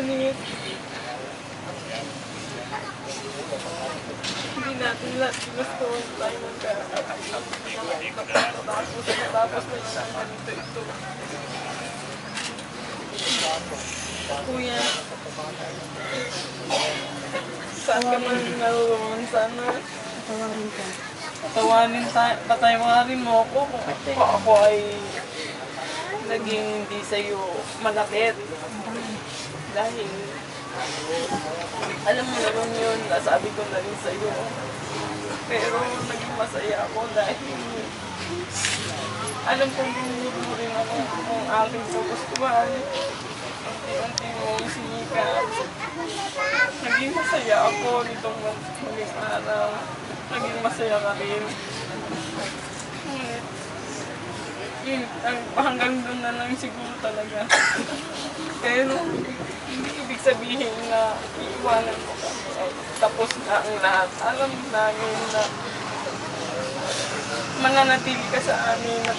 ngunit hindi natin lahat gusto tayo tapos na lang ganito ito. Kuya, saan ka man naroon? Sana patawarin mo ako kung ako ay naging hindi sa'yo malapit. Dahil alam mo naman yun, nasabi ko na rin sa'yo. Pero naging masaya ako dahil alam kong bumuro mo rin ako kung aking gugustuhan. Unti-unti mong sinikap. Naging masaya ako nitong huling araw. Naging masaya ka rin. Ngunit, yun, hanggang doon na lang siguro talaga. Pero, hindi ibig sabihin na iiwanan mo kami. Tapos na ang lahat. Alam namin na mananatili ka sa amin na